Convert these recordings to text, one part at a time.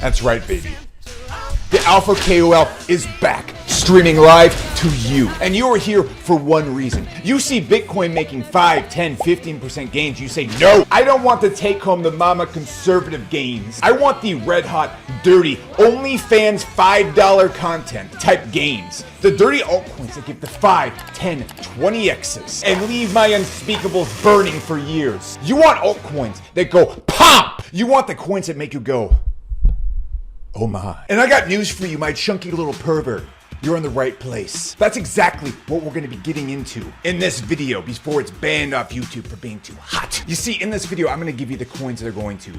That's right, baby. The Alpha KOL is back, streaming live to you. And you are here for one reason. You see Bitcoin making 5, 10, 15% gains. You say, no, I don't want to take home the mama conservative gains. I want the red hot, dirty, OnlyFans $5 content type gains. The dirty altcoins that give the 5, 10, 20x's and leave my unspeakables burning for years. You want altcoins that go pop. You want the coins that make you go, oh my. And I got news for you, my chunky little pervert. You're in the right place. That's exactly what we're gonna be getting into in this video before it's banned off YouTube for being too hot. You see, in this video, I'm gonna give you the coins that are going to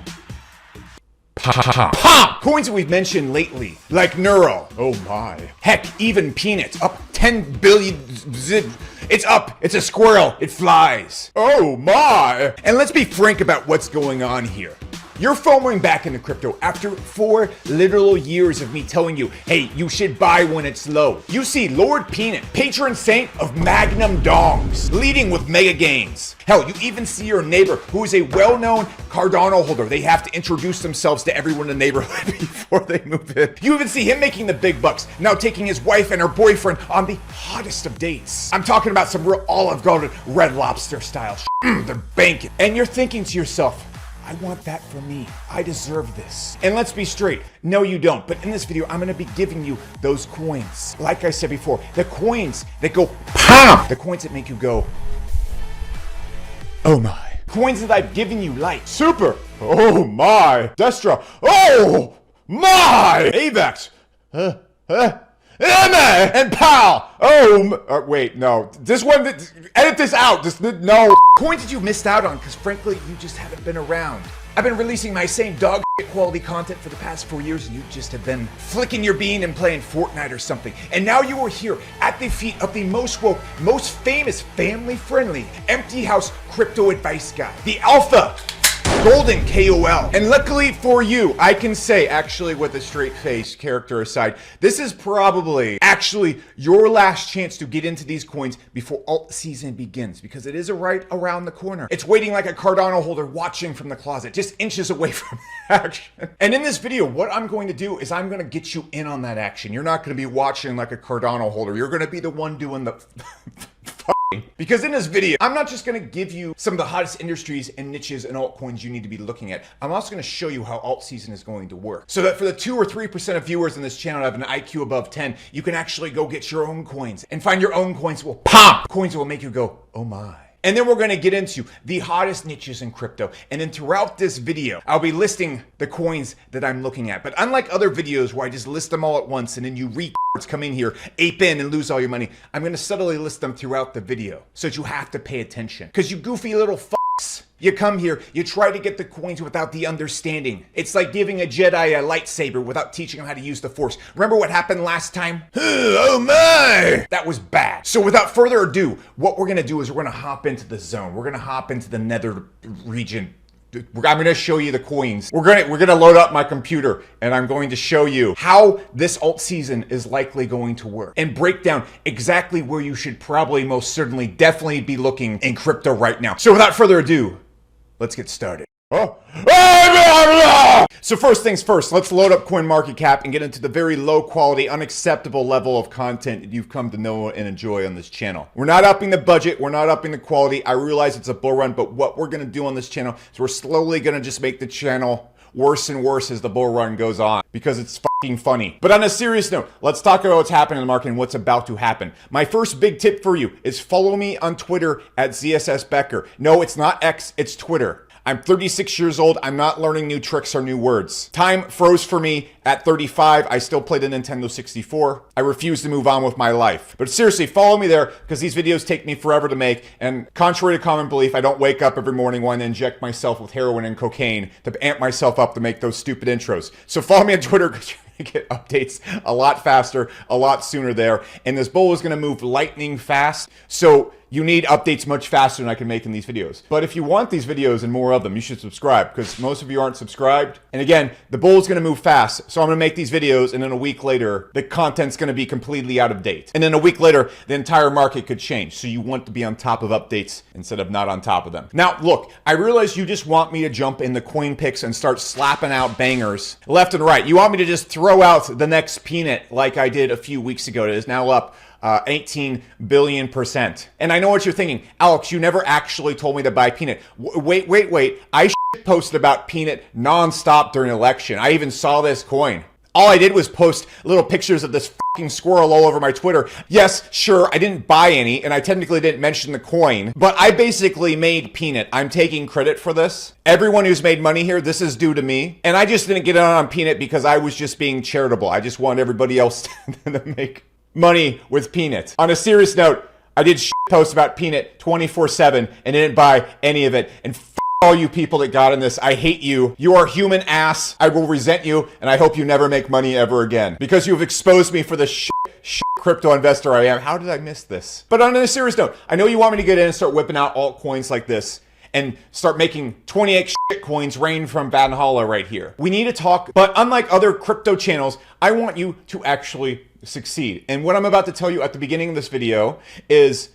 pop. Coins that we've mentioned lately, like Neuro. Oh my. Heck, even Peanuts, up 10 billion zip. It's up, it's a squirrel, it flies. Oh my. And let's be frank about what's going on here. You're FOMOing back into crypto after 4 literal years of me telling you, hey, you should buy when it's low. You see Lord Peanut, patron saint of Magnum Dongs, leading with mega gains. Hell, you even see your neighbor who is a well-known Cardano holder. They have to introduce themselves to everyone in the neighborhood before they move in. You even see him making the big bucks, now taking his wife and her boyfriend on the hottest of dates. I'm talking about some real Olive Garden Red Lobster style they're banking. And you're thinking to yourself, I want that for me. I deserve this. And let's be straight, no you don't. But in this video, I'm gonna be giving you those coins. Like I said before, the coins that go pop. The coins that make you go, oh my. Coins that I've given you like Super, oh my. Destra, oh my. AVAX, Emma and Pal, oh, wait, no. This one, edit this out, just no. Coins that you missed out on because frankly, you just haven't been around. I've been releasing my same dog shit quality content for the past 4 years and you just have been flicking your bean and playing Fortnite or something. And now you are here at the feet of the most woke, most famous, family-friendly, empty house crypto advice guy, the Alpha Golden KOL. And luckily for you, I can say, actually with a straight face, character aside, this is probably actually your last chance to get into these coins before alt season begins, because it is right around the corner. It's waiting like a Cardano holder watching from the closet, just inches away from action. And in this video, what I'm going to do is I'm going to get you in on that action. You're not going to be watching like a Cardano holder. You're going to be the one doing the because in this video, I'm not just going to give you some of the hottest industries and niches and altcoins you need to be looking at. I'm also going to show you how alt season is going to work. So that for the 2 or 3% of viewers in this channel that have an IQ above 10, you can actually go get your own coins and find your own coins that will pop. Coins that will make you go, oh my. And then we're going to get into the hottest niches in crypto. And then throughout this video, I'll be listing the coins that I'm looking at. But unlike other videos where I just list them all at once and then you come in here, ape in and lose all your money, I'm going to subtly list them throughout the video so that you have to pay attention. Because you goofy little fucks, you come here, you try to get the coins without the understanding. It's like giving a Jedi a lightsaber without teaching him how to use the Force. Remember what happened last time? Oh my! That was bad. So without further ado, what we're gonna do is we're gonna hop into the zone. We're gonna hop into the nether region. I'm going to show you the coins. We're going to load up my computer and I'm going to show you how this alt season is likely going to work and break down exactly where you should probably most certainly definitely be looking in crypto right now. So without further ado, let's get started. So first things first, let's load up CoinMarketCap and get into the very low quality, unacceptable level of content that you've come to know and enjoy on this channel. We're not upping the budget, we're not upping the quality. I realize it's a bull run, but what we're gonna do on this channel is we're slowly gonna just make the channel worse and worse as the bull run goes on because it's fucking funny. But on a serious note, let's talk about what's happening in the market and what's about to happen. My first big tip for you is follow me on Twitter at ZSS Becker. No, it's not X, it's Twitter. I'm 36 years old. I'm not learning new tricks or new words. Time froze for me at 35. I still play the Nintendo 64. I refuse to move on with my life. But seriously, follow me there because these videos take me forever to make. And contrary to common belief, I don't wake up every morning wanting to inject myself with heroin and cocaine to amp myself up to make those stupid intros. So follow me on Twitter. to get updates a lot faster, a lot sooner there. And this bull is going to move lightning fast. So you need updates much faster than I can make in these videos. But if you want these videos and more of them, you should subscribe, because most of you aren't subscribed. And again, the bull is going to move fast. So I'm going to make these videos, and then a week later, the content's going to be completely out of date. And then a week later, the entire market could change. So you want to be on top of updates instead of not on top of them. Now, look, I realize you just want me to jump in the coin picks and start slapping out bangers left and right. You want me to just throw out the next peanut like I did a few weeks ago. It is now up 18 billion %. And I know what you're thinking. Alex, you never actually told me to buy peanut. Wait. I posted about peanut nonstop during election. I even saw this coin. All I did was post little pictures of this fucking squirrel all over my Twitter. Yes, sure, I didn't buy any, and I technically didn't mention the coin, but I basically made peanut. I'm taking credit for this. Everyone who's made money here, this is due to me. And I just didn't get on peanut because I was just being charitable. I just want everybody else to make money with peanut. On a serious note, I did post about peanut 24/7 and didn't buy any of it. And all you people that got in this, I hate you. You are human ass. I will resent you, and I hope you never make money ever again, because you've exposed me for the crypto investor I am. How did I miss this? But on a serious note, I know you want me to get in and start whipping out altcoins like this and start making 28 coins rain from Valhalla right here. We need to talk, but unlike other crypto channels, I want you to actually succeed. And what I'm about to tell you at the beginning of this video is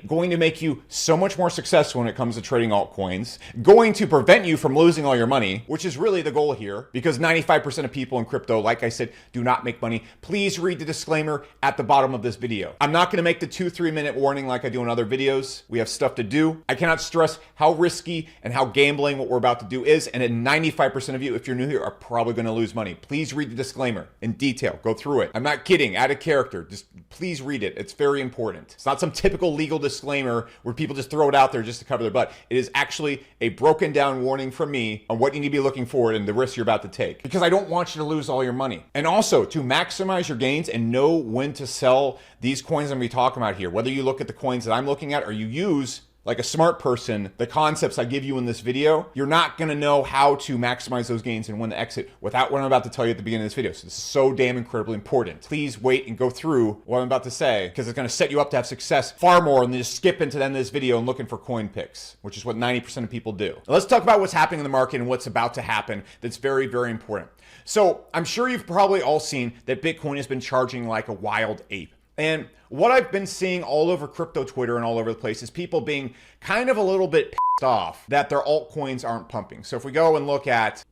going to make you so much more successful when it comes to trading altcoins, going to prevent you from losing all your money, which is really the goal here, because 95% of people in crypto, like I said, do not make money. Please read the disclaimer at the bottom of this video. I'm not going to make the 2-3 minute warning like I do in other videos. We have stuff to do. I cannot stress how risky and how gambling what we're about to do is, and then 95% of you, if you're new here, are probably going to lose money. Please read the disclaimer in detail. Go through it. I'm not kidding. Out of character. Just please read it. It's very important. It's not some typical legal disclaimer where people just throw it out there just to cover their butt. It is actually a broken down warning from me on what you need to be looking for and the risks you're about to take, because I don't want you to lose all your money. And also to maximize your gains and know when to sell these coins I'm going to be talking about here, whether you look at the coins that I'm looking at or you use, like a smart person, the concepts I give you in this video, you're not going to know how to maximize those gains and when to exit without what I'm about to tell you at the beginning of this video. So this is so damn incredibly important. Please wait and go through what I'm about to say, because it's going to set you up to have success far more than just skip into the end of this video and looking for coin picks, which is what 90% of people do. Now let's talk about what's happening in the market and what's about to happen that's very, very important. So I'm sure you've probably all seen that Bitcoin has been charging like a wild ape. And what I've been seeing all over crypto Twitter and all over the place is people being kind of a little bit pissed off that their altcoins aren't pumping. So if we go and look at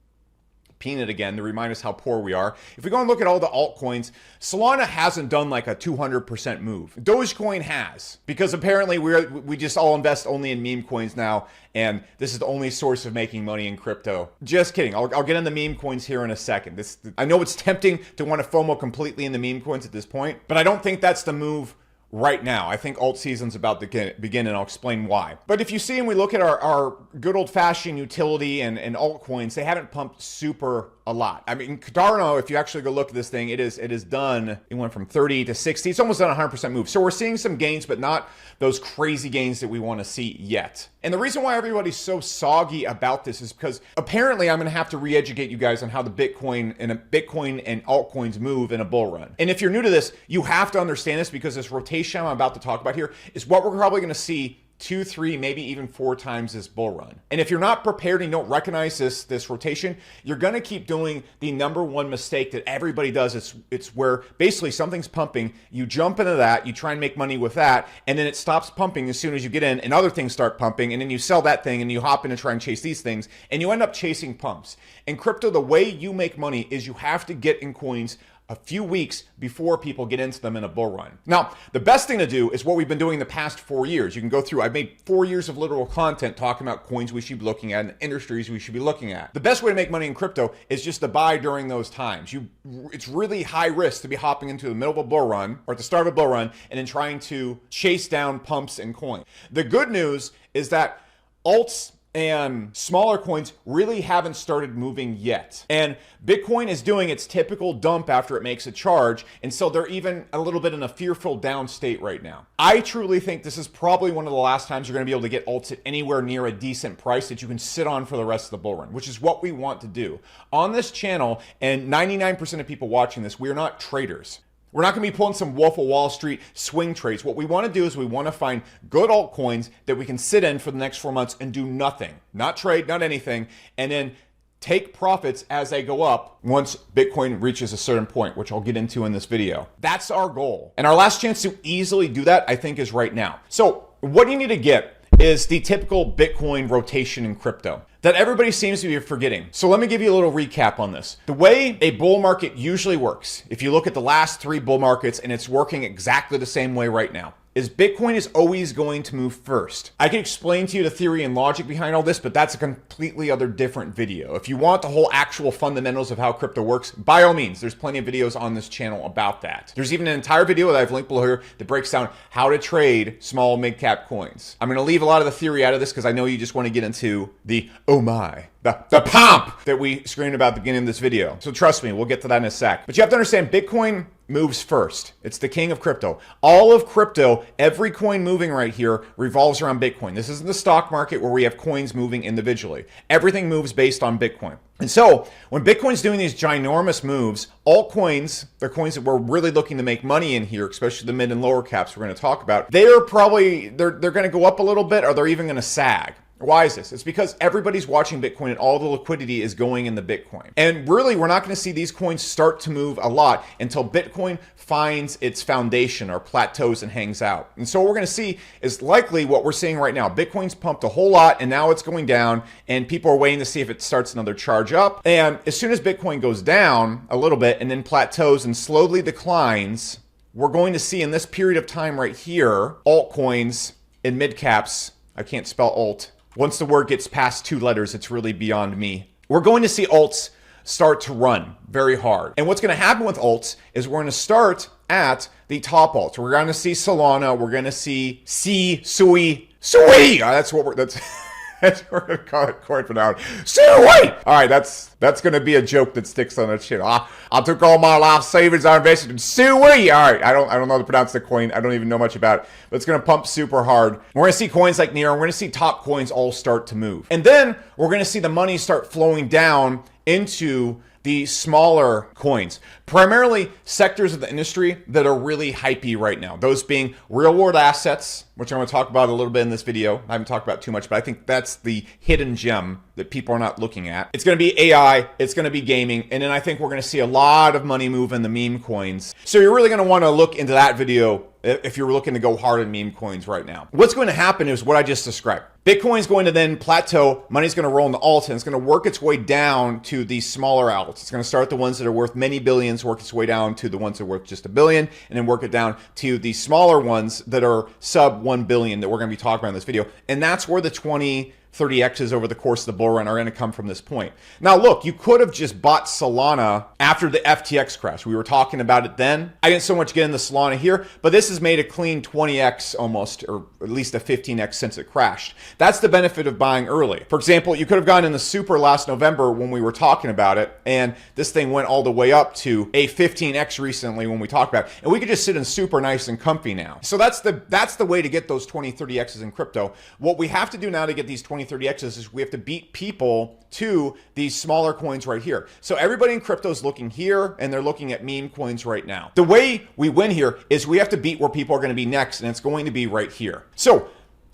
peanut again to remind us how poor we are. If we go and look at all the altcoins, Solana hasn't done like a 200% move. Dogecoin has, because apparently we just all invest only in meme coins now, and this is the only source of making money in crypto. Just kidding. I'll get in the meme coins here in a second. I know it's tempting to want to FOMO completely in the meme coins at this point, but I don't think that's the move right now. I think alt season's about to begin, and I'll explain why. But if you see and we look at our good old-fashioned utility and altcoins, they haven't pumped super a lot. I mean, Cardano, if you actually go look at this thing, it is done. It went from 30 to 60. It's almost done a 100% move. So we're seeing some gains, but not those crazy gains that we want to see yet. And the reason why everybody's so soggy about this is because apparently I'm going to have to re-educate you guys on how the Bitcoin and altcoins move in a bull run. And if you're new to this, you have to understand this, because this rotation I'm about to talk about here is what we're probably going to see 2, 3, maybe even 4 times this bull run. And if you're not prepared and you don't recognize this rotation, you're going to keep doing the number one mistake that everybody does. It's where basically something's pumping, you jump into that, you try and make money with that, and then it stops pumping as soon as you get in, and other things start pumping, and then you sell that thing and you hop in and try and chase these things, and you end up chasing pumps. In crypto, the way you make money is you have to get in coins a few weeks before people get into them in a bull run. Now, the best thing to do is what we've been doing the past 4 years. You can go through, I've made 4 years of literal content talking about coins we should be looking at and industries we should be looking at. The best way to make money in crypto is just to buy during those times. It's really high risk to be hopping into the middle of a bull run or at the start of a bull run and then trying to chase down pumps and coins. The good news is that alts and smaller coins really haven't started moving yet. And Bitcoin is doing its typical dump after it makes a charge, and so they're even a little bit in a fearful down state right now. I truly think this is probably one of the last times you're going to be able to get alts at anywhere near a decent price that you can sit on for the rest of the bull run, which is what we want to do. On this channel, and 99% of people watching this, we are not traders. We're not going to be pulling some Wolf of Wall Street swing trades. What we want to do is we want to find good altcoins that we can sit in for the next 4 months and do nothing. Not trade, not anything. And then take profits as they go up once Bitcoin reaches a certain point, which I'll get into in this video. That's our goal. And our last chance to easily do that, I think, is right now. So what you need to get is the typical Bitcoin rotation in crypto that everybody seems to be forgetting. So let me give you a little recap on this. The way a bull market usually works, if you look at the last 3 bull markets, and it's working exactly the same way right now, is Bitcoin is always going to move first. I can explain to you the theory and logic behind all this, but that's a completely other different video. If you want the whole actual fundamentals of how crypto works, by all means, there's plenty of videos on this channel about that. There's even an entire video that I've linked below here that breaks down how to trade small mid-cap coins. I'm gonna leave a lot of the theory out of this because I know you just want to get into the, oh my, the pomp that we screamed about at the beginning of this video. So trust me, we'll get to that in a sec. But you have to understand, Bitcoin moves first. It's the king of crypto. All of crypto, every coin moving right here revolves around Bitcoin. This isn't the stock market where we have coins moving individually. Everything moves based on Bitcoin. And so when Bitcoin's doing these ginormous moves, altcoins, the coins that we're really looking to make money in here, especially the mid and lower caps we're going to talk about, they're going to go up a little bit, or they're even going to sag. Why is this? It's because everybody's watching Bitcoin and all the liquidity is going in the Bitcoin. And really, we're not going to see these coins start to move a lot until Bitcoin finds its foundation or plateaus and hangs out. And so what we're going to see is likely what we're seeing right now. Bitcoin's pumped a whole lot and now it's going down, and people are waiting to see if it starts another charge up. And as soon as Bitcoin goes down a little bit and then plateaus and slowly declines, we're going to see in this period of time right here, altcoins in mid caps, I can't spell alt. Once the word gets past 2 letters, it's really beyond me. We're going to see alts start to run very hard. And what's going to happen with alts is we're going to start at the top alts. We're going to see Solana. We're going to see Sui. That's what we're going to call it coin for now. Sui! All right, that's going to be a joke that sticks on the chin. I took all my life savings, I invested in Sui. All right, I don't know how to pronounce the coin. I don't even know much about it, but it's going to pump super hard. We're going to see coins like Near. We're going to see top coins all start to move. And then we're going to see the money start flowing down into the smaller coins, primarily sectors of the industry that are really hypey right now. Those being real world assets, which I'm going to talk about a little bit in this video. I haven't talked about too much, but I think that's the hidden gem that people are not looking at. It's going to be AI, it's going to be gaming, and then I think we're going to see a lot of money move in the meme coins. So you're really going to want to look into that video if you're looking to go hard in meme coins right now. What's going to happen is what I just described. Bitcoin's going to then plateau, money's going to roll in the alts, and it's going to work its way down to these smaller alts. It's going to start the ones that are worth many billions, work its way down to the ones that are worth just $1 billion, and then work it down to the smaller ones that are sub 1 billion that we're going to be talking about in this video. And that's where the 30x's over the course of the bull run are going to come from this point. Now, look, you could have just bought Solana after the FTX crash. We were talking about it then. I didn't so much get into Solana here, but this has made a clean 20x almost, or at least a 15x since it crashed. That's the benefit of buying early. For example, you could have gone in the super last November when we were talking about it, and this thing went all the way up to a 15x recently when we talked about it. And we could just sit in super nice and comfy now. So that's the way to get those 30x's in crypto. What we have to do now to get these 30x's is we have to beat people to these smaller coins right here. So everybody in crypto is looking here and they're looking at meme coins right now. The way we win here is we have to beat where people are going to be next, and it's going to be right here. So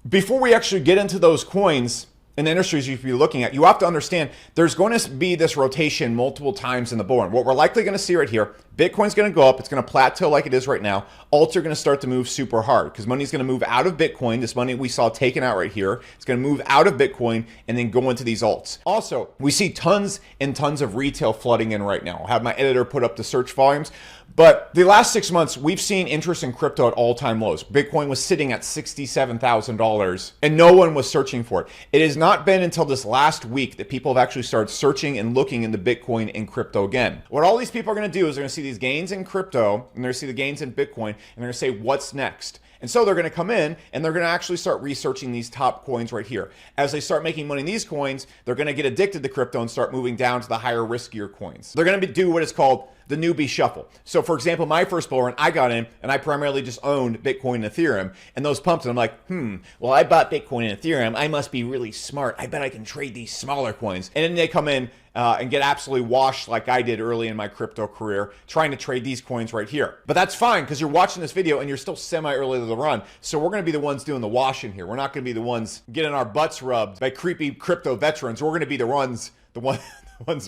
before we actually get into those coins and industries you should be looking at, you have to understand there's going to be this rotation multiple times in the bull run. What we're likely going to see right here, Bitcoin's going to go up. It's going to plateau like it is right now. Alts are going to start to move super hard because money's going to move out of Bitcoin. This money we saw taken out right here, it's going to move out of Bitcoin and then go into these alts. Also, we see tons and tons of retail flooding in right now. I'll have my editor put up the search volumes. But the last 6 months, we've seen interest in crypto at all-time lows. Bitcoin was sitting at $67,000 and no one was searching for it. It has not been until this last week that people have actually started searching and looking into Bitcoin and crypto again. What all these people are going to do is they're going to see these gains in crypto and they're going to see the gains in Bitcoin and they're going to say, what's next? And so they're going to come in and they're going to actually start researching these top coins right here. As they start making money in these coins, they're going to get addicted to crypto and start moving down to the higher, riskier coins. They're going to do what is called the newbie shuffle. So for example, my first bull run, I got in and I primarily just owned Bitcoin and Ethereum, and those pumped, and I'm like, well, I bought Bitcoin and Ethereum. I must be really smart. I bet I can trade these smaller coins. And then they come in and get absolutely washed like I did early in my crypto career, trying to trade these coins right here. But that's fine, because you're watching this video and you're still semi-early to the run. So we're going to be the ones doing the washing here. We're not going to be the ones getting our butts rubbed by creepy crypto veterans. We're going to be the ones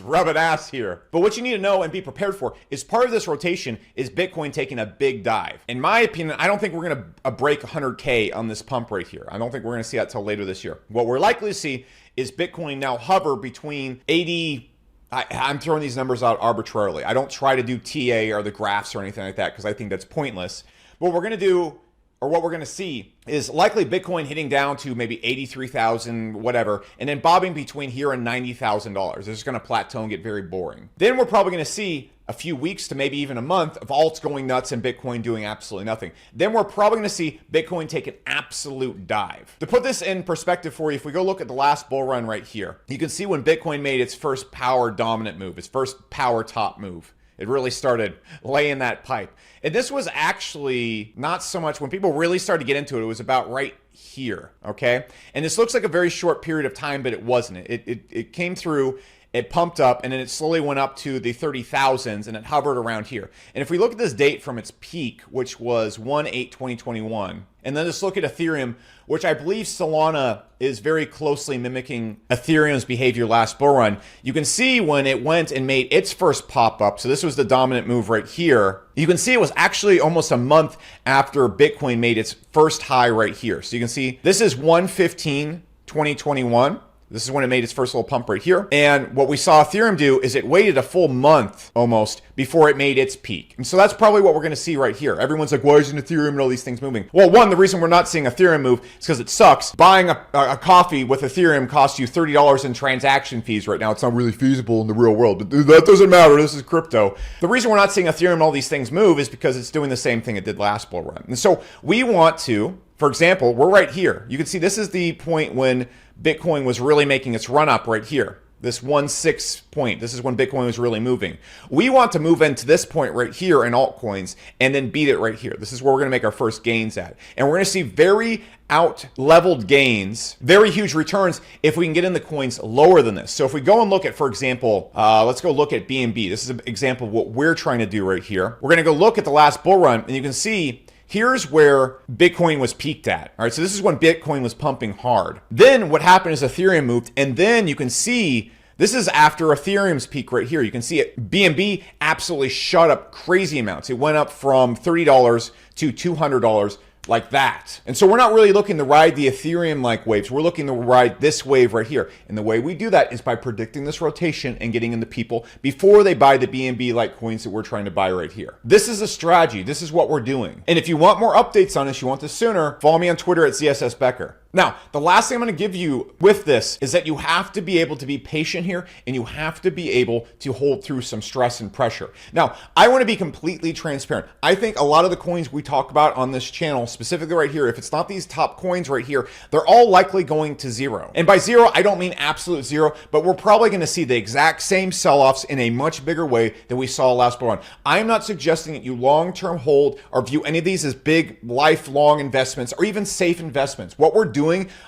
rubbing ass here. But what you need to know and be prepared for is part of this rotation is Bitcoin taking a big dive. In my opinion, I don't think we're going to break 100K on this pump right here. I don't think we're going to see that till later this year. What we're likely to see is Bitcoin now hover between 80. I'm throwing these numbers out arbitrarily. I don't try to do TA or the graphs or anything like that because I think that's pointless. What we're going to do, or what we're going to see, is likely Bitcoin hitting down to maybe 83,000, whatever, and then bobbing between here and $90,000. It's just going to plateau and get very boring. Then we're probably going to see a few weeks to maybe even a month of alts going nuts and Bitcoin doing absolutely nothing. Then we're probably going to see Bitcoin take an absolute dive. To put this in perspective for you, if we go look at the last bull run right here, you can see when Bitcoin made its first power dominant move, its first power top move. It really started laying that pipe. And this was actually not so much, when people really started to get into it, it was about right here, okay? And this looks like a very short period of time, but it wasn't. It came through, it pumped up, and then it slowly went up to the 30,000s, and it hovered around here. And if we look at this date from its peak, which was 1/8/2021, and then just look at Ethereum, which I believe Solana is very closely mimicking Ethereum's behavior last bull run, you can see when it went and made its first pop up, so this was the dominant move right here, you can see it was actually almost a month after Bitcoin made its first high right here. So you can see this is 1/15/2021. This is when it made its first little pump right here. And what we saw Ethereum do is it waited a full month almost before it made its peak. And so that's probably what we're going to see right here. Everyone's like, why isn't Ethereum and all these things moving? Well, one, the reason we're not seeing Ethereum move is because it sucks. Buying a coffee with Ethereum costs you $30 in transaction fees right now. It's not really feasible in the real world, but that doesn't matter. This is crypto. The reason we're not seeing Ethereum and all these things move is because it's doing the same thing it did last bull run. And so we want to, for example, we're right here. You can see this is the point when Bitcoin was really making its run up right here. This 1.6 point. This is when Bitcoin was really moving. We want to move into this point right here in altcoins and then beat it right here. This is where we're going to make our first gains at. And we're going to see very out-leveled gains, very huge returns if we can get in the coins lower than this. So if we go and look at, for example, let's go look at BNB. This is an example of what we're trying to do right here. We're going to go look at the last bull run, and you can see here's where Bitcoin was peaked at. All right, so this is when Bitcoin was pumping hard. Then what happened is Ethereum moved, and then you can see this is after Ethereum's peak right here. You can see it. BNB absolutely shot up crazy amounts. It went up from $30 to $200 like that. And so we're not really looking to ride the Ethereum-like waves. We're looking to ride this wave right here. And the way we do that is by predicting this rotation and getting into people before they buy the BNB-like coins that we're trying to buy right here. This is a strategy. This is what we're doing. And if you want more updates on this, you want this sooner, follow me on Twitter at ZSS Becker. Now, the last thing I'm going to give you with this is that you have to be able to be patient here, and you have to be able to hold through some stress and pressure. Now, I want to be completely transparent. I think a lot of the coins we talk about on this channel, specifically right here, if it's not these top coins right here, they're all likely going to zero. And by zero, I don't mean absolute zero, but we're probably going to see the exact same sell-offs in a much bigger way than we saw last bull run. I'm not suggesting that you long-term hold or view any of these as big, lifelong investments or even safe investments. What we're doing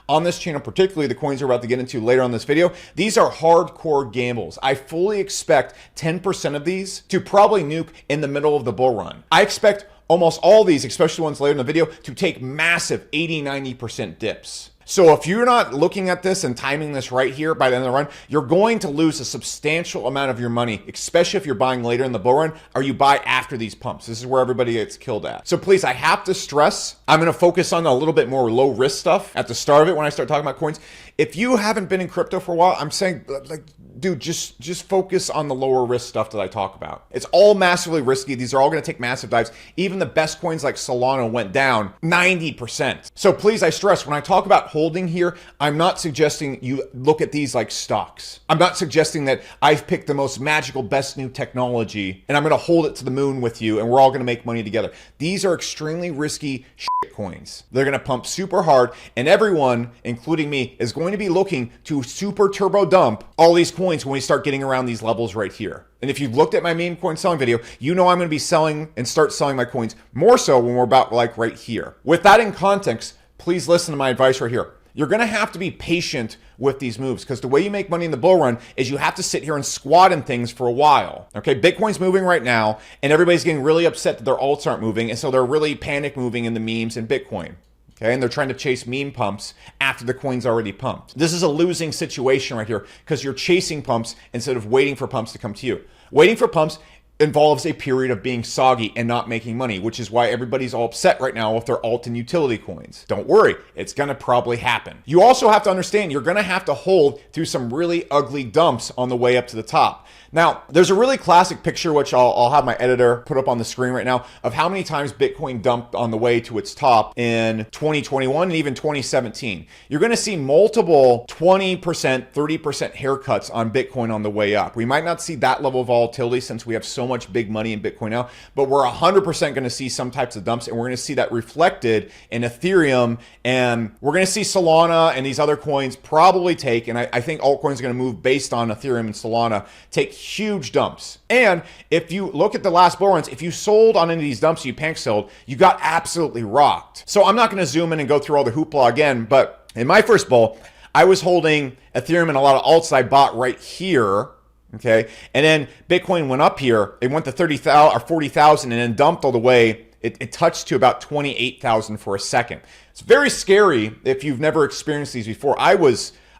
on this channel, particularly the coins we're about to get into later on this video, these are hardcore gambles. I fully expect 10% of these to probably nuke in the middle of the bull run. I expect almost all these, especially the ones later in the video, to take massive 80-90% dips. So if you're not looking at this and timing this right here by the end of the run, you're going to lose a substantial amount of your money, especially if you're buying later in the bull run or you buy after these pumps. This is where everybody gets killed at. So please, I have to stress, I'm going to focus on a little bit more low risk stuff at the start of it when I start talking about coins. If you haven't been in crypto for a while, I'm saying, like, dude, just focus on the lower risk stuff that I talk about. It's all massively risky. These are all going to take massive dives. Even the best coins like Solana went down 90%. So please, I stress, when I talk about holding here, I'm not suggesting you look at these like stocks. I'm not suggesting that I've picked the most magical, best new technology and I'm going to hold it to the moon with you and we're all going to make money together. These are extremely risky shit coins. They're going to pump super hard and everyone, including me, is going to be looking to super turbo dump all these coins when we start getting around these levels right here. And if you've looked at my meme coin selling video, you know I'm going to be selling and start selling my coins more so when we're about like right here. With that in context, please listen to my advice right here. You're going to have to be patient with these moves because the way you make money in the bull run is you have to sit here and squat in things for a while. Okay, Bitcoin's moving right now and everybody's getting really upset that their alts aren't moving. And so they're really panic moving in the memes and Bitcoin. Okay, and they're trying to chase meme pumps after the coin's already pumped. This is a losing situation right here because you're chasing pumps instead of waiting for pumps to come to you. Waiting for pumps involves a period of being soggy and not making money, which is why everybody's all upset right now with their alt and utility coins. Don't worry, it's gonna probably happen. You also have to understand you're gonna have to hold through some really ugly dumps on the way up to the top. Now, there's a really classic picture, which I'll have my editor put up on the screen right now, of how many times Bitcoin dumped on the way to its top in 2021 and even 2017. You're going to see multiple 20%, 30% haircuts on Bitcoin on the way up. We might not see that level of volatility since we have so much big money in Bitcoin now, but we're 100% going to see some types of dumps, and we're going to see that reflected in Ethereum, and we're going to see Solana and these other coins probably take, and I think altcoins are going to move based on Ethereum and Solana, take huge dumps. And if you look at the last bull runs, if you sold on any of these dumps, you panic sold, you got absolutely rocked. So I'm not going to zoom in and go through all the hoopla again, but in my first bull, I was holding Ethereum and a lot of alts I bought right here. Okay. And then Bitcoin went up here. It went to 30,000 or 40,000 and then dumped all the way. It touched to about 28,000 for a second. It's very scary if you've never experienced these before.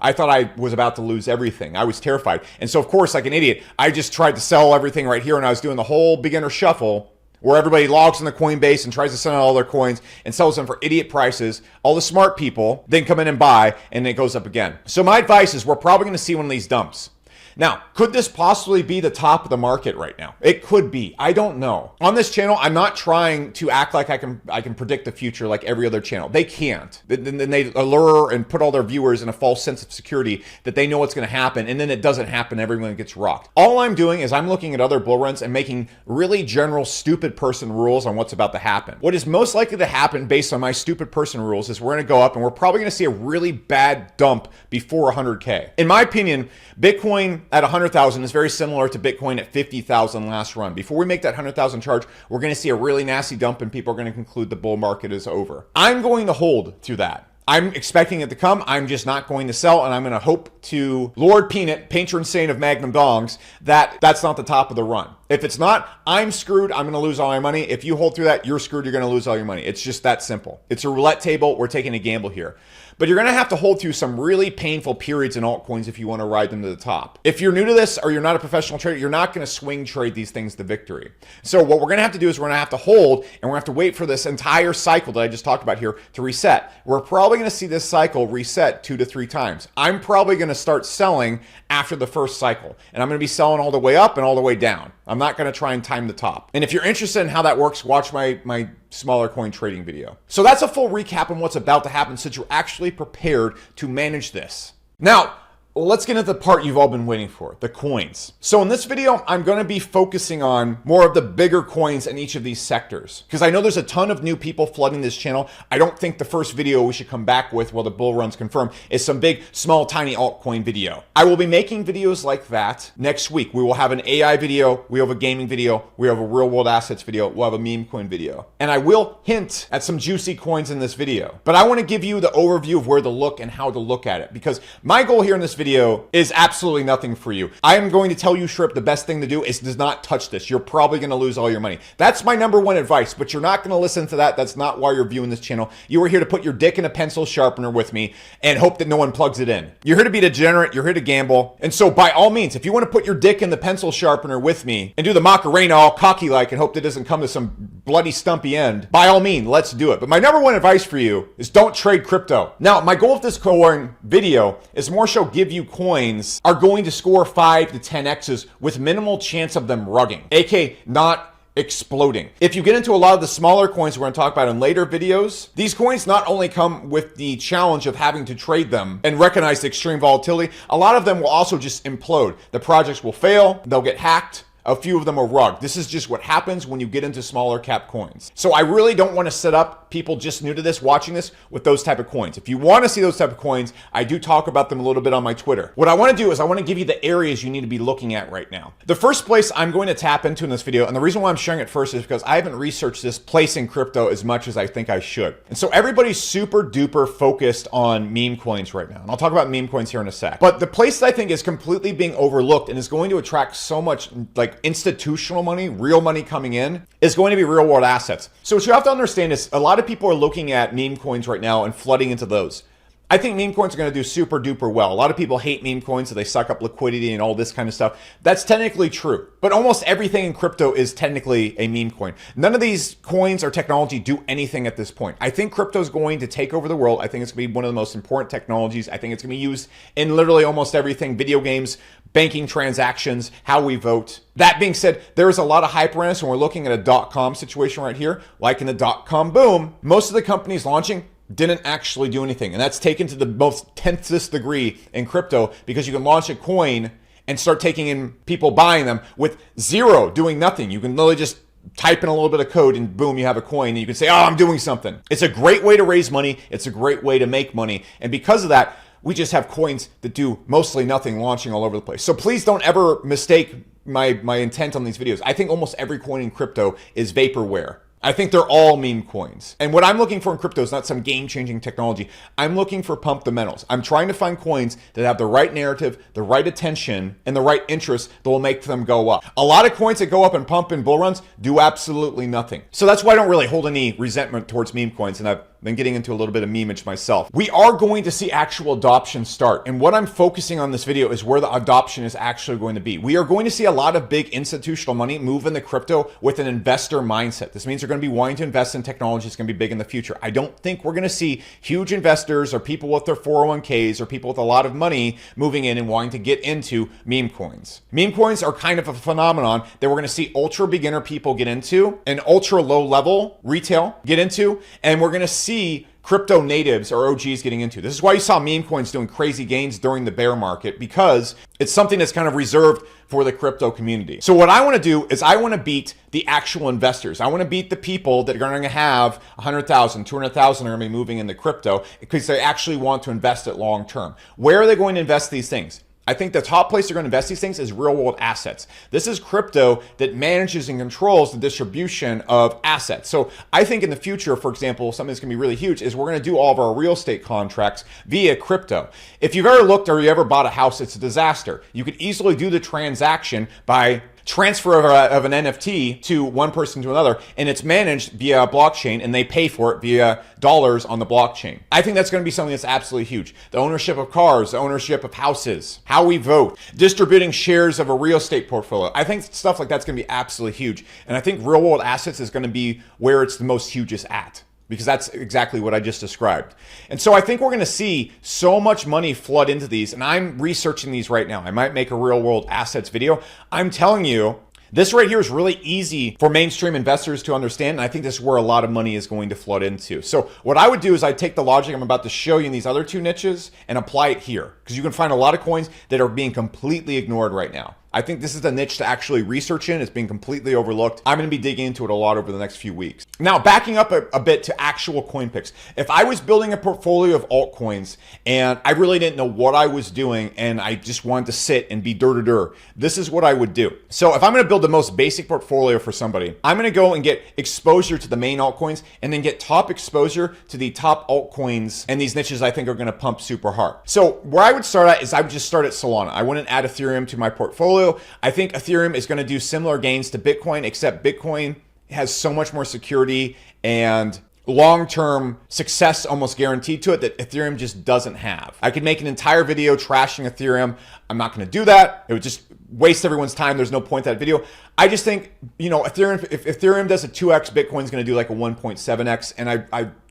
I thought I was about to lose everything. I was terrified. And so, of course, like an idiot, I just tried to sell everything right here, and I was doing the whole beginner shuffle where everybody logs in the Coinbase and tries to sell out all their coins and sells them for idiot prices. All the smart people then come in and buy, and it goes up again. So my advice is we're probably going to see one of these dumps. Now, could this possibly be the top of the market right now? It could be. I don't know. On this channel, I'm not trying to act like I can predict the future like every other channel. They can't. Then they allure and put all their viewers in a false sense of security that they know what's going to happen, and then it doesn't happen. Everyone gets rocked. All I'm doing is I'm looking at other bull runs and making really general stupid person rules on what's about to happen. What is most likely to happen based on my stupid person rules is we're going to go up and we're probably going to see a really bad dump before 100K. In my opinion, Bitcoin at 100,000 is very similar to Bitcoin at 50,000 last run. Before we make that 100,000 charge, we're going to see a really nasty dump and people are going to conclude the bull market is over. I'm going to hold to that. I'm expecting it to come. I'm just not going to sell, and I'm going to hope to Lord Peanut, patron saint of Magnum Dongs, that that's not the top of the run. If it's not, I'm screwed. I'm going to lose all my money. If you hold through that, you're screwed. You're going to lose all your money. It's just that simple. It's a roulette table. We're taking a gamble here. But you're going to have to hold through some really painful periods in altcoins if you want to ride them to the top. If you're new to this or you're not a professional trader, you're not going to swing trade these things to victory. So what we're going to have to do is we're going to have to hold, and we're going to have to wait for this entire cycle that I just talked about here to reset. We're probably going to see this cycle reset 2 to 3 times. I'm probably going to start selling after the first cycle, and I'm going to be selling all the way up and all the way down. I'm not going to try and time the top. And if you're interested in how that works, watch my smaller coin trading video. So that's a full recap on what's about to happen since you're actually prepared to manage this. Now, let's get into the part you've all been waiting for, the coins. So in this video, I'm going to be focusing on more of the bigger coins in each of these sectors, because I know there's a ton of new people flooding this channel. I don't think the first video we should come back with while the bull run's confirmed is some big, small, tiny altcoin video. I will be making videos like that next week. We will have an AI video, we have a gaming video, we have a real world assets video, we'll have a meme coin video. And I will hint at some juicy coins in this video, but I want to give you the overview of where to look and how to look at it, because my goal here in this video is absolutely nothing for you. I am going to tell you straight up the best thing to do is does not touch this. You're probably going to lose all your money. That's my number one advice, but you're not going to listen to that. That's not why you're viewing this channel. You are here to put your dick in a pencil sharpener with me and hope that no one plugs it in. You're here to be degenerate. You're here to gamble. And so by all means, if you want to put your dick in the pencil sharpener with me and do the Macarena all cocky like and hope that doesn't come to some bloody stumpy end, by all means, let's do it. But my number one advice for you is don't trade crypto. Now, my goal of this coin video is more so give you coins are going to score 5 to 10 X's with minimal chance of them rugging, aka not exploding. If you get into a lot of the smaller coins we're going to talk about in later videos, these coins not only come with the challenge of having to trade them and recognize the extreme volatility, a lot of them will also just implode. The projects will fail, they'll get hacked, a few of them are rugged. This is just what happens when you get into smaller cap coins. So I really don't want to set up people just new to this, watching this, with those type of coins. If you want to see those type of coins, I do talk about them a little bit on my Twitter. What I want to do is I want to give you the areas you need to be looking at right now. The first place I'm going to tap into in this video, and the reason why I'm sharing it first is because I haven't researched this place in crypto as much as I think I should. And so everybody's super duper focused on meme coins right now. And I'll talk about meme coins here in a sec. But the place that I think is completely being overlooked and is going to attract so much like institutional money, real money coming in, is going to be real world assets. So what you have to understand is a lot of people are looking at meme coins right now and flooding into those. I think meme coins are going to do super duper well. A lot of people hate meme coins, so they suck up liquidity and all this kind of stuff. That's technically true, but almost everything in crypto is technically a meme coin. None of these coins or technology do anything at this point. I think crypto is going to take over the world. I think it's going to be one of the most important technologies. I think it's going to be used in literally almost everything: video games, banking transactions, how we vote. That being said, there is a lot of hype around us, and we're looking at a dot-com situation right here. Like in the dot-com boom, most of the companies launching didn't actually do anything. And that's taken to the most 10th degree in crypto, because you can launch a coin and start taking in people buying them with zero doing nothing. You can literally just type in a little bit of code and boom, you have a coin, and you can say, oh, I'm doing something. It's a great way to raise money. It's a great way to make money. And because of that, we just have coins that do mostly nothing launching all over the place. So please don't ever mistake my intent on these videos. I think almost every coin in crypto is vaporware. I think they're all meme coins. And what I'm looking for in crypto is not some game-changing technology. I'm looking for fundamentals. I'm trying to find coins that have the right narrative, the right attention, and the right interest that will make them go up. A lot of coins that go up and pump in bull runs do absolutely nothing. So that's why I don't really hold any resentment towards meme coins, and I've been getting into a little bit of memeage myself. We are going to see actual adoption start. And what I'm focusing on this video is where the adoption is actually going to be. We are going to see a lot of big institutional money move into crypto with an investor mindset. This means they're going to be wanting to invest in technology that's going to be big in the future. I don't think we're going to see huge investors or people with their 401ks or people with a lot of money moving in and wanting to get into meme coins. Meme coins are kind of a phenomenon that we're going to see ultra beginner people get into and ultra low level retail get into, and we're going to see crypto natives or OGs getting into. This is why you saw meme coins doing crazy gains during the bear market, because it's something that's kind of reserved for the crypto community. So what I want to do is I want to beat the actual investors. I want to beat the people that are going to have 100,000, 200,000 are going to be moving into crypto because they actually want to invest it long term. Where are they going to invest these things? I think the top place they're going to invest these things is real world assets. This is crypto that manages and controls the distribution of assets. So I think in the future, for example, something that's going to be really huge is we're going to do all of our real estate contracts via crypto. If you've ever looked or you ever bought a house, it's a disaster. You could easily do the transaction by transfer of an NFT to one person to another, and it's managed via a blockchain, and they pay for it via dollars on the blockchain. I think that's going to be something that's absolutely huge. The ownership of cars, the ownership of houses, how we vote, distributing shares of a real estate portfolio. I think stuff like that's going to be absolutely huge. And I think real world assets is going to be where it's the most hugest at, because that's exactly what I just described. And so I think we're going to see so much money flood into these, and I'm researching these right now. I might make a real world assets video. I'm telling you, this right here is really easy for mainstream investors to understand, and I think this is where a lot of money is going to flood into. So what I would do is I'd take the logic I'm about to show you in these other two niches and apply it here, because you can find a lot of coins that are being completely ignored right now. I think this is the niche to actually research in. It's being completely overlooked. I'm going to be digging into it a lot over the next few weeks. Now, backing up a bit to actual coin picks. If I was building a portfolio of altcoins and I really didn't know what I was doing and I just wanted to sit and be dur, this is what I would do. So if I'm going to build the most basic portfolio for somebody, I'm going to go and get exposure to the main altcoins and then get top exposure to the top altcoins and these niches I think are going to pump super hard. So where I would start at is I would just start at Solana. I wouldn't add Ethereum to my portfolio. I think Ethereum is going to do similar gains to Bitcoin, except Bitcoin has so much more security and long-term success almost guaranteed to it that Ethereum just doesn't have. I could make an entire video trashing Ethereum. I'm not going to do that. It would just waste everyone's time. There's no point to that video. I just think, you know, Ethereum, if Ethereum does a 2x, Bitcoin's going to do like a 1.7x, and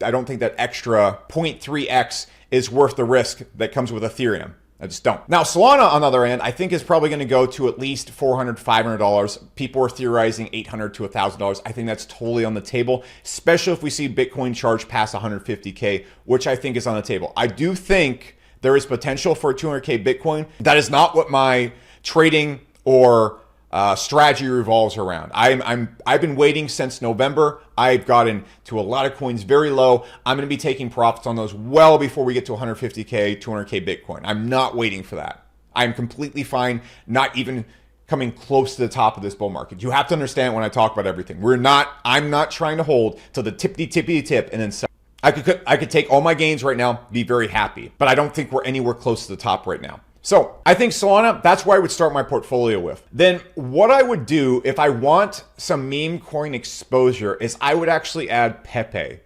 I don't think that extra 0.3x is worth the risk that comes with Ethereum. I just don't. Now, Solana, on the other end, I think is probably going to go to at least $400, $500. People are theorizing $800 to $1,000. I think that's totally on the table, especially if we see Bitcoin charge past 150K, which I think is on the table. I do think there is potential for a 200K Bitcoin. That is not what my trading or strategy revolves around. I've been waiting since November. I've gotten to a lot of coins very low. I'm going to be taking profits on those well before we get to 150K, 200K Bitcoin. I'm not waiting for that. I'm completely fine not even coming close to the top of this bull market. You have to understand when I talk about everything. I'm not trying to hold to the tippity tip and then sell. I could take all my gains right now, be very happy, but I don't think we're anywhere close to the top right now. So I think Solana, that's where I would start my portfolio with. Then what I would do if I want some meme coin exposure is I would actually add Pepe.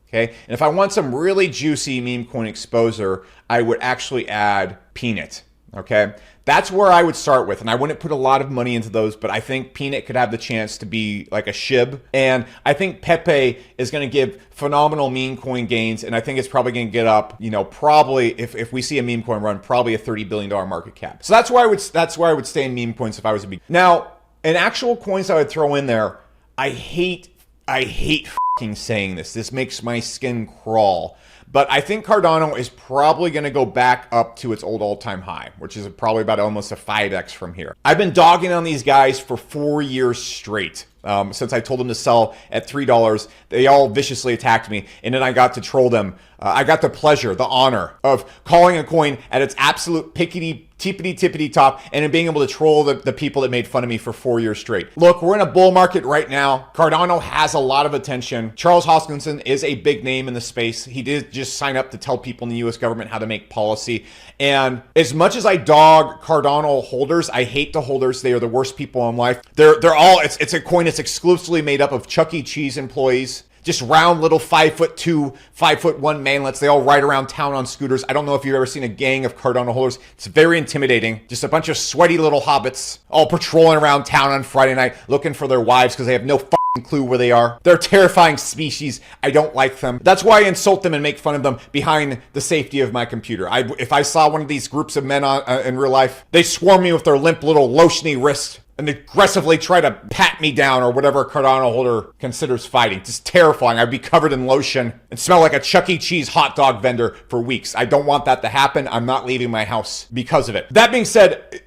Okay. And if I want some really juicy meme coin exposure, I would actually add Peanut. Okay. That's where I would start with. And I wouldn't put a lot of money into those, but I think Peanut could have the chance to be like a SHIB. And I think Pepe is going to give phenomenal meme coin gains. And I think it's probably going to get up, you know, probably if we see a meme coin run, probably a $30 billion market cap. So that's where I would stay in meme coins if I was a big. Now, in actual coins I would throw in there, I hate fucking saying this. This makes my skin crawl. But I think Cardano is probably going to go back up to its old all-time high, which is probably about almost a 5x from here. I've been dogging on these guys for 4 years straight. Since I told them to sell at $3, they all viciously attacked me, and then I got to troll them. I got the pleasure, the honor of calling a coin at its absolute tippity top and then being able to troll the people that made fun of me for 4 years straight. Look, we're in a bull market right now. Cardano has a lot of attention. Charles Hoskinson is a big name in the space. He did just sign up to tell people in the US government how to make policy. And as much as I dog Cardano holders, I hate the holders. They are the worst people in life. They're all, it's a coin that's exclusively made up of Chuck E. Cheese employees. Just round little 5'2", 5'1" manlets. They all ride around town on scooters. I don't know if you've ever seen a gang of Cardano holders. It's very intimidating. Just a bunch of sweaty little hobbits all patrolling around town on Friday night looking for their wives because they have no clue where they are. They're a terrifying species. I don't like them. That's why I insult them and make fun of them behind the safety of my computer. If I saw one of these groups of men in real life, they swarm me with their limp little lotiony wrists and aggressively try to pat me down or whatever a Cardano holder considers fighting. Just terrifying. I'd be covered in lotion and smell like a Chuck E. Cheese hot dog vendor for weeks. I don't want that to happen. I'm not leaving my house because of it. That being said,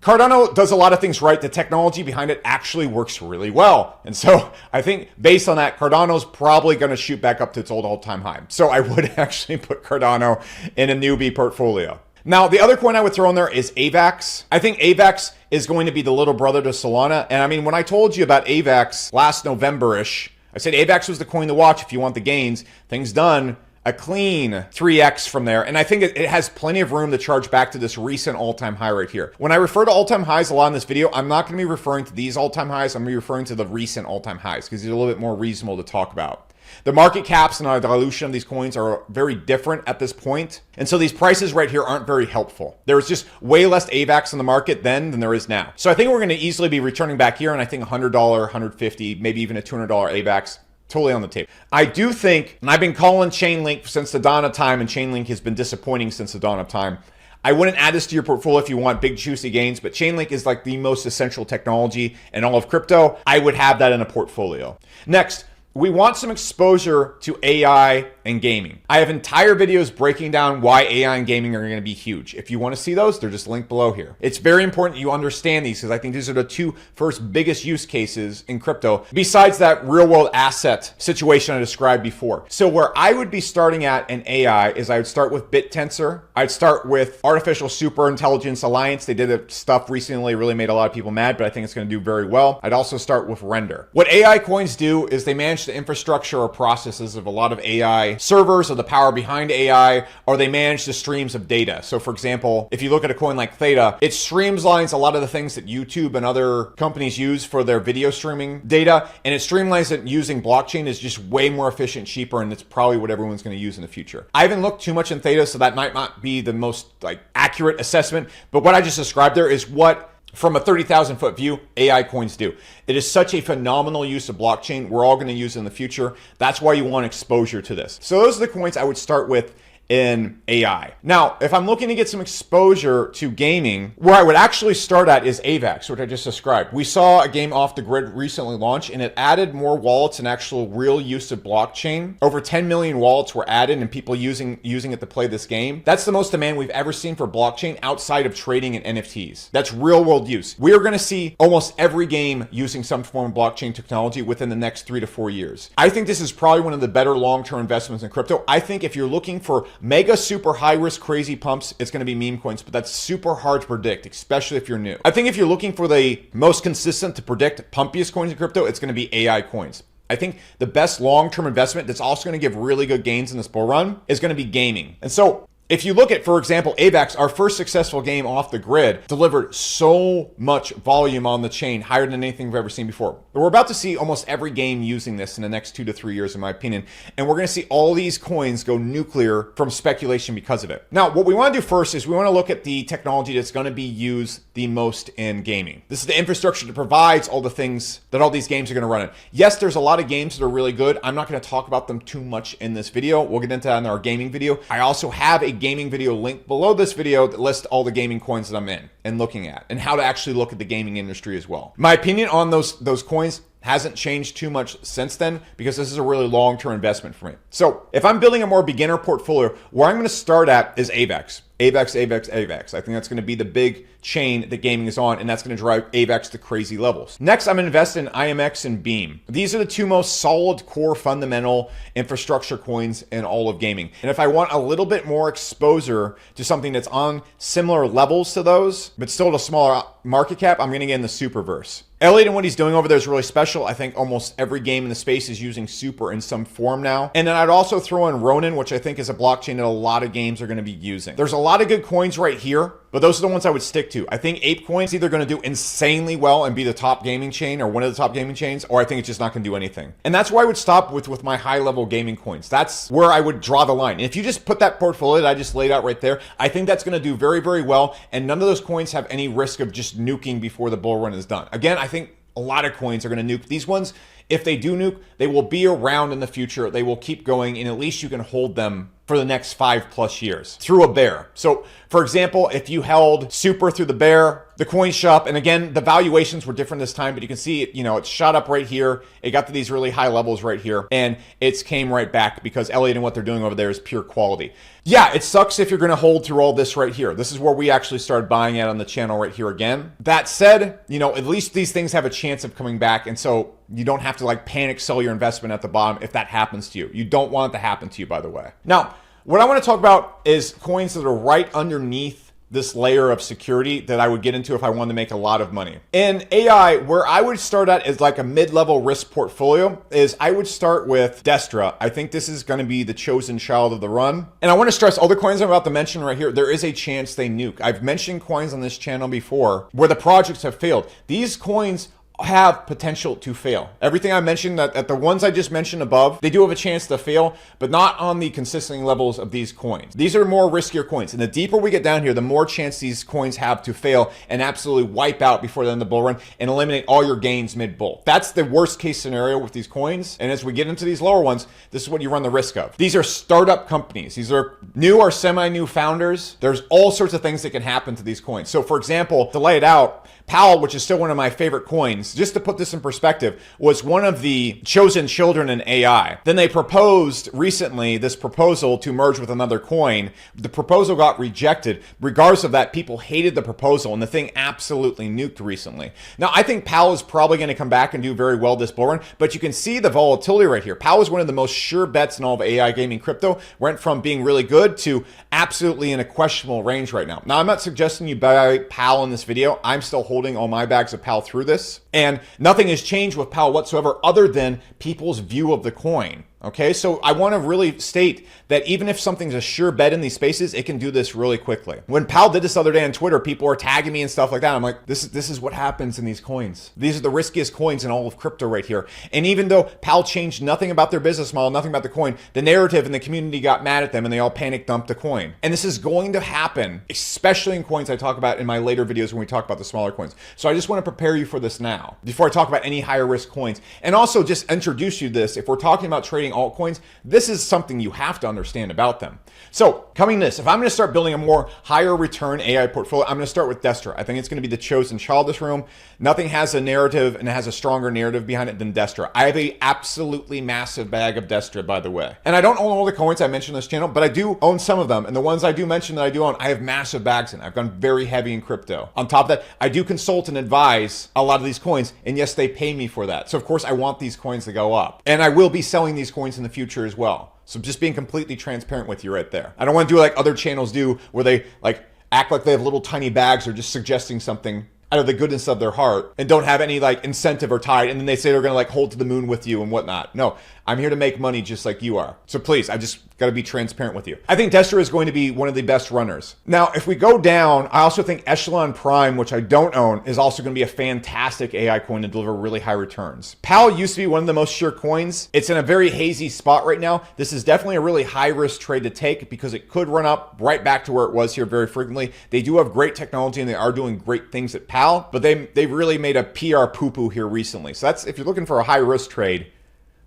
Cardano does a lot of things right. The technology behind it actually works really well. And so I think based on that, Cardano's probably going to shoot back up to its old all-time high. So I would actually put Cardano in a newbie portfolio. Now, the other coin I would throw in there is AVAX. I think AVAX is going to be the little brother to Solana. And I mean, when I told you about AVAX last November-ish, I said AVAX was the coin to watch if you want the gains. Things done. A clean 3x from there. And I think it has plenty of room to charge back to this recent all-time high right here. When I refer to all-time highs a lot in this video, I'm not going to be referring to these all-time highs. I'm going to be referring to the recent all-time highs because they're a little bit more reasonable to talk about. The market caps and the dilution of these coins are very different at this point. And so these prices right here aren't very helpful. There was just way less AVAX in the market then than there is now. So I think we're going to easily be returning back here. And I think $100, $150, maybe even a $200 AVAX. Totally on the table. I do think, and I've been calling Chainlink since the dawn of time, and Chainlink has been disappointing since the dawn of time. I wouldn't add this to your portfolio if you want big juicy gains, but Chainlink is like the most essential technology in all of crypto. I would have that in a portfolio. Next, we want some exposure to AI and gaming. I have entire videos breaking down why AI and gaming are going to be huge. If you want to see those, they're just linked below here. It's very important you understand these because I think these are the two first biggest use cases in crypto besides that real world asset situation I described before. So where I would be starting at in AI is I would start with BitTensor. I'd start with Artificial Super Intelligence Alliance. They did a stuff recently, really made a lot of people mad, but I think it's going to do very well. I'd also start with Render. What AI coins do is they manage manage the infrastructure or processes of a lot of AI servers or the power behind AI, or they manage the streams of data. So for example, if you look at a coin like Theta, it streamlines a lot of the things that YouTube and other companies use for their video streaming data, and it streamlines it using blockchain is just way more efficient, cheaper, and it's probably what everyone's going to use in the future. I haven't looked too much in Theta, so that might not be the most accurate assessment, but what I just described there is what, from a 30,000 foot view, AI coins do. It is such a phenomenal use of blockchain. We're all going to use it in the future. That's why you want exposure to this. So those are the coins I would start with in AI. Now, if I'm looking to get some exposure to gaming, where I would actually start at is AVAX, which I just described. We saw a game off the grid recently launch, and it added more wallets and actual real use of blockchain. Over 10 million wallets were added and people using it to play this game. That's the most demand we've ever seen for blockchain outside of trading and NFTs. That's real world use. We are going to see almost every game using some form of blockchain technology within the next 3 to 4 years. I think this is probably one of the better long-term investments in crypto. I think if you're looking for mega super high risk crazy pumps, it's going to be meme coins, but that's super hard to predict, especially if you're new. I think if you're looking for the most consistent to predict pumpiest coins in crypto, it's going to be AI coins. I think the best long-term investment that's also going to give really good gains in this bull run is going to be gaming. And so if you look at, for example, AVAX, our first successful game off the grid, delivered so much volume on the chain, higher than anything we've ever seen before. But we're about to see almost every game using this in the next 2 to 3 years, in my opinion. And we're going to see all these coins go nuclear from speculation because of it. Now, what we want to do first is we want to look at the technology that's going to be used the most in gaming. This is the infrastructure that provides all the things that all these games are going to run in. Yes, there's a lot of games that are really good. I'm not going to talk about them too much in this video. We'll get into that in our gaming video. I also have a gaming video link below this video that lists all the gaming coins that I'm in and looking at, and how to actually look at the gaming industry as well. My opinion on those coins hasn't changed too much since then, because this is a really long-term investment for me. So if I'm building a more beginner portfolio, where I'm going to start at is AVAX. AVAX. I think that's going to be the big chain that gaming is on, and that's going to drive AVAX to crazy levels. Next, I'm invested in IMX and Beam. These are the two most solid core fundamental infrastructure coins in all of gaming. And if I want a little bit more exposure to something that's on similar levels to those, but still at a smaller market cap, I'm going to get in the Superverse. Elliot and what he's doing over there is really special. I think almost every game in the space is using Super in some form now. And then I'd also throw in Ronin, which I think is a blockchain that a lot of games are going to be using. There's a lot of good coins right here, but those are the ones I would stick to. I think ApeCoin is either going to do insanely well and be the top gaming chain or one of the top gaming chains, or I think it's just not going to do anything. And that's where I would stop with my high level gaming coins. That's where I would draw the line. And if you just put that portfolio that I just laid out right there, I think that's going to do very, very well. And none of those coins have any risk of just nuking before the bull run is done. Again, I think a lot of coins are going to nuke. These ones, if they do nuke, they will be around in the future. They will keep going, and at least you can hold them for the next 5+ years through a bear. So for example, if you held Super through the bear, the coin shot up, and again, the valuations were different this time, but you can see it, it shot up right here. It got to these really high levels right here, and it's came right back because Elliot and what they're doing over there is pure quality. Yeah, it sucks if you're going to hold through all this right here. This is where we actually started buying it on the channel right here again. That said, at least these things have a chance of coming back, and so you don't have to panic sell your investment at the bottom if that happens to you. You don't want it to happen to you, by the way. Now, what I want to talk about is coins that are right underneath this layer of security that I would get into if I wanted to make a lot of money. In AI, where I would start at is like a mid-level risk portfolio, is I would start with Destra. I think this is going to be the chosen child of the run. And I want to stress all the coins I'm about to mention right here, there is a chance they nuke. I've mentioned coins on this channel before where the projects have failed. These coins have potential to fail. Everything I mentioned, that the ones I just mentioned above, they do have a chance to fail, but not on the consistent levels of these coins. These are more riskier coins. And the deeper we get down here, the more chance these coins have to fail and absolutely wipe out before the end of the bull run and eliminate all your gains mid-bull. That's the worst case scenario with these coins. And as we get into these lower ones, this is what you run the risk of. These are startup companies. These are new or semi-new founders. There's all sorts of things that can happen to these coins. So for example, to lay it out, Powell, which is still one of my favorite coins, just to put this in perspective, was one of the chosen children in AI. Then they proposed recently this proposal to merge with another coin. The proposal got rejected. Regardless of that, people hated the proposal, and the thing absolutely nuked recently. Now, I think Powell is probably going to come back and do very well this bull run, but you can see the volatility right here. Powell is one of the most sure bets in all of AI gaming crypto. Went from being really good to absolutely in a questionable range right now. Now, I'm not suggesting you buy Powell in this video. I'm still holding all my bags of Powell through this. And nothing has changed with PAL whatsoever other than people's view of the coin. Okay, so I want to really state that even if something's a sure bet in these spaces, it can do this really quickly. When PAL did this other day on Twitter, people were tagging me and stuff like that. I'm like, this is what happens in these coins. These are the riskiest coins in all of crypto right here. And even though PAL changed nothing about their business model, nothing about the coin, the narrative and the community got mad at them and they all panic dumped the coin. And this is going to happen, especially in coins I talk about in my later videos when we talk about the smaller coins. So I just want to prepare you for this now before I talk about any higher risk coins. And also just introduce you to this. If we're talking about trading altcoins, this is something you have to understand about them. So coming to this, if I'm going to start building a more higher return AI portfolio, I'm going to start with Destra. I think it's going to be the chosen child of this room. Nothing has a narrative and it has a stronger narrative behind it than Destra. I have a absolutely massive bag of Destra, by the way. And I don't own all the coins I mentioned on this channel, but I do own some of them. And the ones I do mention that I do own, I have massive bags in. I've gone very heavy in crypto. On top of that, I do consult and advise a lot of these coins. And yes, they pay me for that. So of course I want these coins to go up. And I will be selling these coins in the future as well. So just being completely transparent with you right there. I don't want to do like other channels do where they like act like they have little tiny bags or just suggesting something out of the goodness of their heart and don't have any like incentive or tide. And then they say they're going to like hold to the moon with you and whatnot. No, I'm here to make money just like you are. So please, I just got to be transparent with you. I think Destra is going to be one of the best runners. Now, if we go down, I also think Echelon Prime, which I don't own, is also going to be a fantastic AI coin to deliver really high returns. PAL used to be one of the most sure coins. It's in a very hazy spot right now. This is definitely a really high risk trade to take because it could run up right back to where it was here very frequently. They do have great technology and they are doing great things at PAL, but they really made a PR poo-poo here recently. So that's, if you're looking for a high risk trade,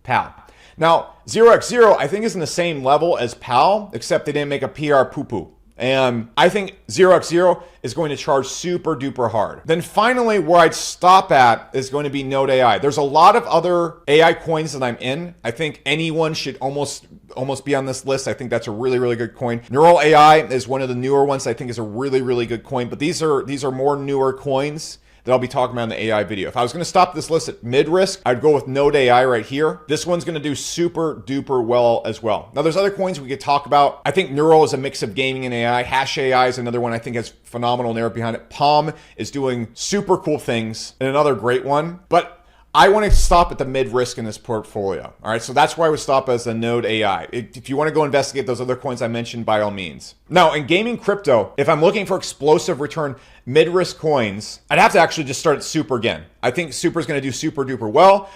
PAL. Now, 0x0, I think is in the same level as PAL, except they didn't make a PR poo-poo. And I think 0x0 is going to charge super duper hard. Then finally, where I'd stop at is going to be Node AI. There's a lot of other AI coins that I'm in. I think anyone should almost be on this list. I think that's a really, really good coin. Neural AI is one of the newer ones I think is a really, really good coin. But these are more newer coins that I'll be talking about in the AI video. If I was going to stop this list at mid risk, I'd go with Node AI right here. This one's going to do super duper well as well. Now there's other coins we could talk about. I think Neural is a mix of gaming and AI. Hash AI is another one I think has phenomenal narrative behind it. Palm is doing super cool things and another great one. But I want to stop at the mid risk in this portfolio. All right, so that's why I would stop as the Node AI. If you want to go investigate those other coins I mentioned, by all means. Now, in gaming crypto, if I'm looking for explosive return mid risk coins, I'd have to actually just start at Super again. I think Super is going to do super duper well.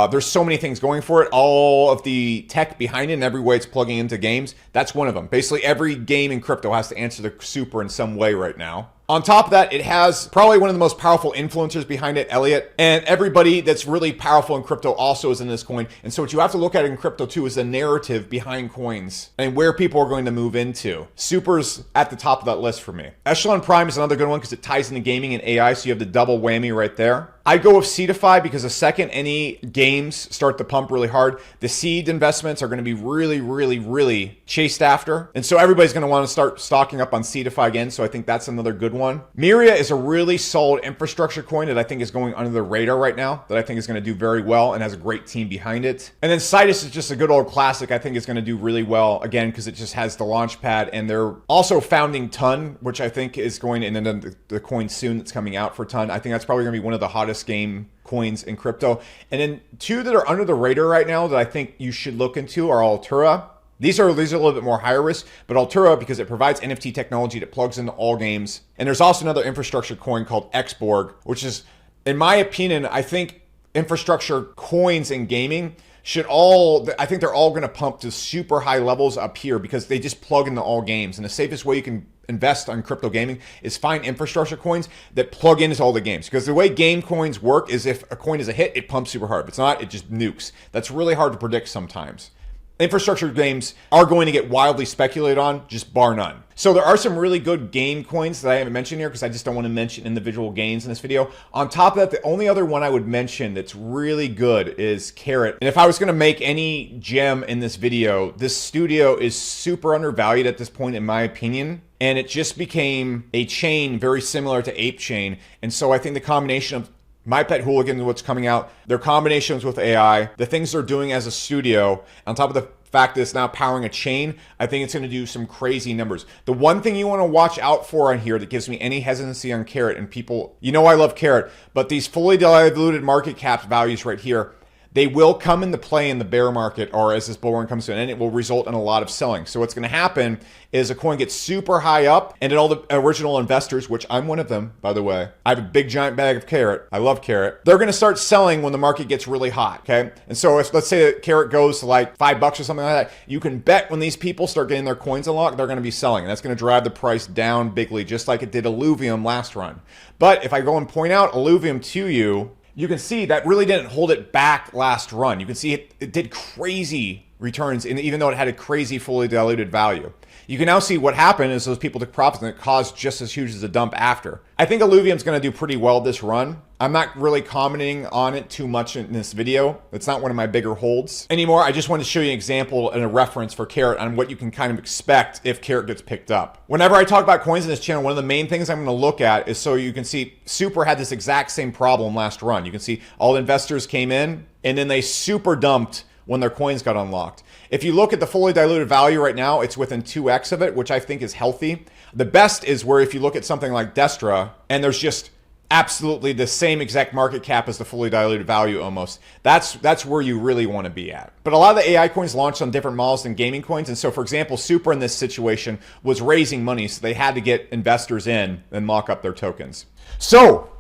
There's so many things going for it. All of the tech behind it and every way it's plugging into games, that's one of them. Basically, every game in crypto has to answer the Super in some way right now. On top of that, it has probably one of the most powerful influencers behind it, Elliot. And everybody that's really powerful in crypto also is in this coin. And so what you have to look at in crypto too is the narrative behind coins and where people are going to move into. Super's at the top of that list for me. Echelon Prime is another good one because it ties into gaming and AI, so you have the double whammy right there. I go with Seedify because the second any games start to pump really hard, the seed investments are going to be really chased after. And so everybody's going to want to start stocking up on Seedify again. So I think that's another good one. Myria is a really solid infrastructure coin that I think is going under the radar right now, that I think is going to do very well and has a great team behind it. And then Citus is just a good old classic. I think is going to do really well again because it just has the launch pad, and they're also founding Ton, which I think is going, and then the coin soon that's coming out for Ton. I think that's probably going to be one of the hottest game coins in crypto. And then two that are under the radar right now that I think you should look into are Altura. These are a little bit more higher risk, but Altura, because it provides NFT technology that plugs into all games. And there's also another infrastructure coin called Xborg, which is, in my opinion, I think infrastructure coins in gaming should all, I think they're all going to pump to super high levels up here because they just plug into all games. And the safest way you can invest on crypto gaming is find infrastructure coins that plug into all the games. Because the way game coins work is if a coin is a hit, it pumps super hard. If it's not, it just nukes. That's really hard to predict sometimes. Infrastructure games are going to get wildly speculated on, just bar none. So there are some really good game coins that I haven't mentioned here because I just don't want to mention individual gains in this video. On top of that, the only other one I would mention that's really good is Carrot. And if I was going to make any gem in this video, this studio is super undervalued at this point in my opinion. And it just became a chain very similar to Ape Chain. And so I think the combination of My Pet Hooligan, what's coming out, their combinations with AI, the things they're doing as a studio, on top of the fact that it's now powering a chain, I think it's going to do some crazy numbers. The one thing you want to watch out for on here that gives me any hesitancy on Carrot, and people, you know I love Carrot, but these fully diluted market cap values right here, they will come into play in the bear market or as this bull run comes to an end, it will result in a lot of selling. So what's going to happen is a coin gets super high up and then all the original investors, which I'm one of them, by the way, I have a big giant bag of Carrot. I love Carrot. They're going to start selling when the market gets really hot, okay? And so if, let's say that Carrot goes to like $5 or something like that, you can bet when these people start getting their coins unlocked, they're going to be selling. And that's going to drive the price down bigly, just like it did Illuvium last run. But if I go and point out Illuvium to you, you can see that really didn't hold it back last run. You can see it did crazy returns, even though it had a crazy fully diluted value. You can now see what happened is those people took profits and it caused just as huge as a dump after. I think Illuvium's going to do pretty well this run. I'm not really commenting on it too much in this video. It's not one of my bigger holds anymore. I just wanted to show you an example and a reference for Carrot on what you can kind of expect if Carrot gets picked up. Whenever I talk about coins in this channel, one of the main things I'm going to look at is so you can see Super had this exact same problem last run. You can see all the investors came in and then they super dumped when their coins got unlocked. If you look at the fully diluted value right now, it's within 2x of it, which I think is healthy. The best is where if you look at something like Destra and there's just absolutely the same exact market cap as the fully diluted value almost, that's where you really want to be at. But a lot of the AI coins launched on different models than gaming coins. And so for example, Super in this situation was raising money, so they had to get investors in and mock up their tokens. So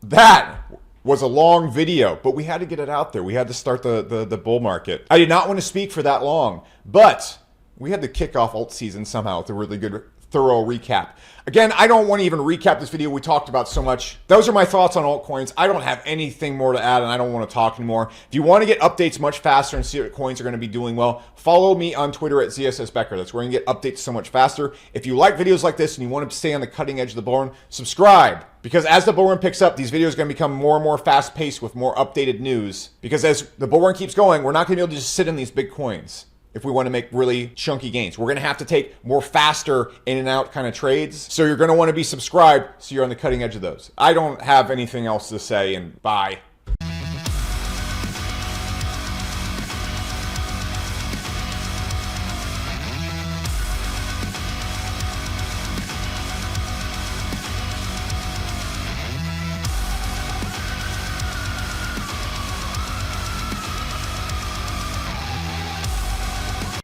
that was a long video, but we had to get it out there. We had to start the bull market. I did not want to speak for that long, but we had to kick off alt season somehow with a really good, thorough recap. Again, I don't want to even recap this video. We talked about so much. Those are my thoughts on altcoins. I don't have anything more to add, and I don't want to talk anymore. If you want to get updates much faster and see what coins are going to be doing well, follow me on Twitter at ZSSBecker. That's where you can get updates so much faster. If you like videos like this and you want to stay on the cutting edge of the bull run, subscribe. Because as the bull run picks up, these videos are going to become more and more fast-paced with more updated news. Because as the bull run keeps going, we're not going to be able to just sit in these big coins if we want to make really chunky gains. We're going to have to take more faster in and out kind of trades. So you're going to want to be subscribed so you're on the cutting edge of those. I don't have anything else to say, and bye.